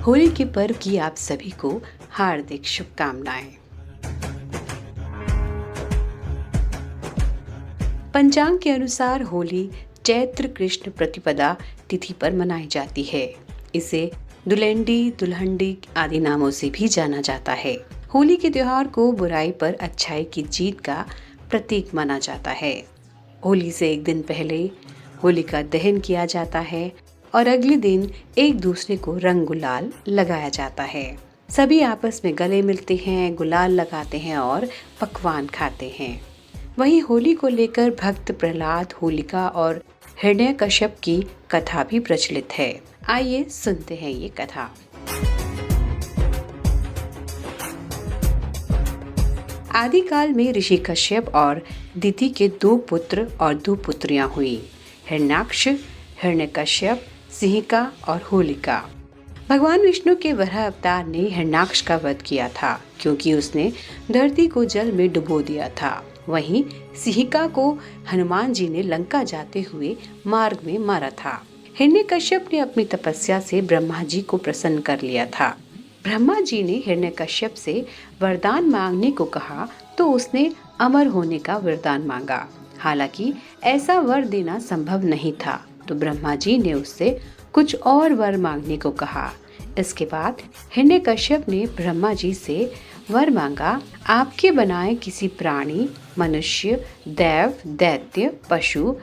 होली के पर्व की आप सभी को हार्दिक शुभकामनाएं। पंचांग के अनुसार होली चैत्र कृष्ण प्रतिपदा तिथि पर मनाई जाती है। इसे दुलेंडी, दुल्हंडी आदि नामों से भी जाना जाता है। होली के त्योहार को बुराई पर अच्छाई की जीत का प्रतीक माना जाता है। होली से एक दिन पहले होलिका दहन किया जाता है और अगले दिन एक दूसरे को रंग गुलाल लगाया जाता है। सभी आपस में गले मिलते हैं, गुलाल लगाते हैं और पकवान खाते हैं। वहीं होली को लेकर भक्त प्रहलाद, होलिका और हिरण्यकश्यप की कथा भी प्रचलित है। आइए सुनते हैं ये कथा। आदिकाल में ऋषि कश्यप और दिति के 2 पुत्र और 2 पुत्रियां हुई, हिरण्याक्ष, हिरण्यकश्यप, सिंहिका और होलिका। भगवान विष्णु के वराह अवतार ने हिरण्याक्ष का वध किया था क्योंकि उसने धरती को जल में डुबो दिया था। वहीं सिंहिका को हनुमान जी ने लंका जाते हुए मार्ग में मारा था। हिरण्यकश्यप ने अपनी तपस्या से ब्रह्मा जी को प्रसन्न कर लिया था। ब्रह्मा जी ने हिरण्यकश्यप से वरदान मांगने को कहा तो उसने अमर होने का वरदान मांगा। हालांकि ऐसा वर देना संभव नहीं था, तो ब्रह्मा जी ने उससे कुछ और वर मांगने को कहा। इसके बाद हिरण्यकश्यप ने ब्रह्मा जी से वर मांगा, आपके बनाए किसी प्राणी, मनुष्य, देव, दैत्य, पशु,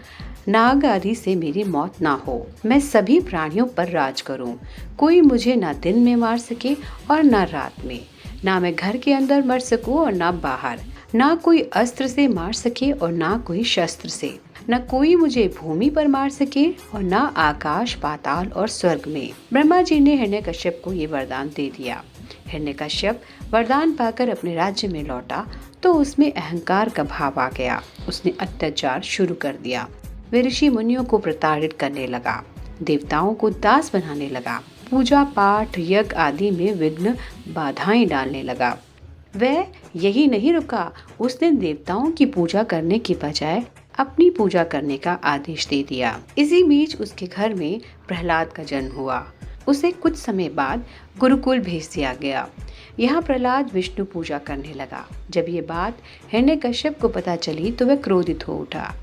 नाग आदि से मेरी मौत ना हो। मैं सभी प्राणियों पर राज करूं। कोई मुझे ना दिन में मार सके और ना रात में। ना मैं घर के अंदर मर सकूं और ना बाहर। ना कोई अस्त्र से मार सके और ना कोई शस्त्र से। न कोई मुझे भूमि पर मार सके और न आकाश, पाताल और स्वर्ग में। ब्रह्मा जी ने हिरण्यकश्यप को ये वरदान दे दिया। हिरण्यकश्यप वरदान पाकर अपने राज्य में लौटा तो उसमें अहंकार का भाव आ गया। उसने अत्याचार शुरू कर दिया। वे ऋषि मुनियों को प्रताड़ित करने लगा, देवताओं को दास बनाने लगा, पूजा पाठ, यज्ञ आदि में विघ्न बाधाएं डालने लगा। वह यही नहीं रुका, उसने देवताओं की पूजा करने की बजाय अपनी पूजा करने का आदेश दे दिया। इसी बीच उसके घर में प्रहलाद का जन्म हुआ। उसे कुछ समय बाद गुरुकुल भेज दिया गया। यहाँ प्रहलाद विष्णु पूजा करने लगा। जब ये बात हिरण्यकश्यप को पता चली तो वह क्रोधित हो उठा।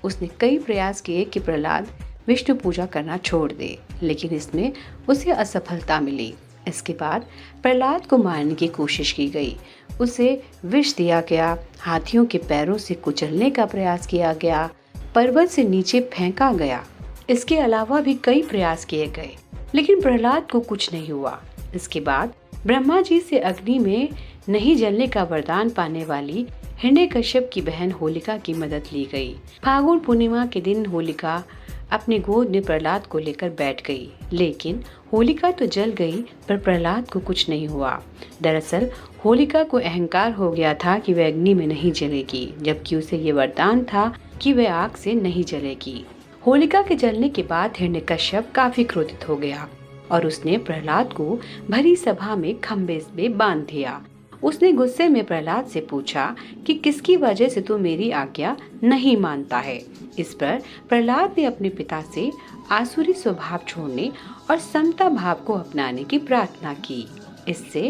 उसने कई प्रयास किए कि प्रहलाद विष्णु पूजा करना छोड़ दे, लेकिन इसमें उसे असफलता मिली। इसके बाद प्रहलाद को मारने की कोशिश की गई। उसे विष दिया गया, हाथियों के पैरों से कुचलने का प्रयास किया गया, पर्वत से नीचे फेंका गया। इसके अलावा भी कई प्रयास किए गए, लेकिन प्रहलाद को कुछ नहीं हुआ। इसके बाद ब्रह्मा जी से अग्नि में नहीं जलने का वरदान पाने वाली हिरण्यकश्यप की बहन होलिका की मदद ली गई। फागुन पूर्णिमा के दिन होलिका अपनी गोद में प्रहलाद को लेकर बैठ गई, लेकिन होलिका तो जल गई पर प्रहलाद को कुछ नहीं हुआ। दरअसल होलिका को अहंकार हो गया था कि वह अग्नि में नहीं जलेगी, जबकि उसे ये वरदान था कि वह आग से नहीं जलेगी। होलिका के जलने के बाद हिरण्यकश्यप काफी क्रोधित हो गया और उसने प्रहलाद को भरी सभा में खंभे में बांध दिया। उसने गुस्से में प्रहलाद से पूछा कि किसकी वजह से तू मेरी आज्ञा नहीं मानता है। इस पर प्रहलाद ने अपने पिता से आसुरी स्वभाव छोड़ने और समता भाव को अपनाने की प्रार्थना की। इससे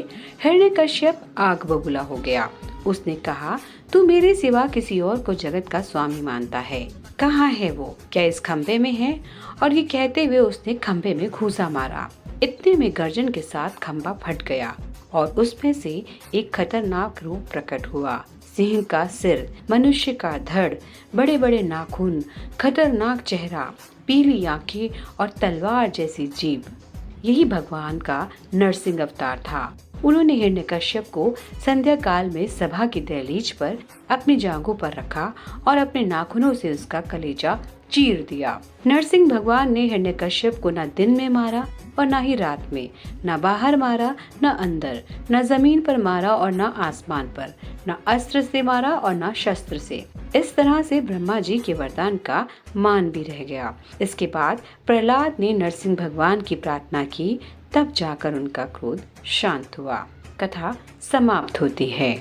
हिरण्यकश्यप आग बबूला हो गया। उसने कहा, तू मेरे सिवा किसी और को जगत का स्वामी मानता है। कहाँ है वो? क्या इस खंभे में है? और ये कहते हुए उसने खंभे में घूंसा मारा। इतने में गर्जन के साथ खंभा फट गया और उसमें से एक खतरनाक रूप प्रकट हुआ। सिंह का सिर, मनुष्य का धड़, बड़े बड़े नाखून, खतरनाक चेहरा, पीली आंखें और तलवार जैसी जीभ। यही भगवान का नरसिंह अवतार था। उन्होंने हिरण्यकश्यप को संध्या काल में सभा की दहलीज पर अपनी जांघों पर रखा और अपने नाखूनों से उसका कलेजा चीर दिया। नरसिंह भगवान ने हिरण्यकश्यप को न दिन में मारा और न ही रात में, न बाहर मारा न अंदर, न जमीन पर मारा और न आसमान पर, न अस्त्र से मारा और न शस्त्र से। इस तरह से ब्रह्मा जी के वरदान का मान भी रह गया। इसके बाद प्रहलाद ने नरसिंह भगवान की प्रार्थना की, तब जाकर उनका क्रोध शांत हुआ। कथा समाप्त होती है।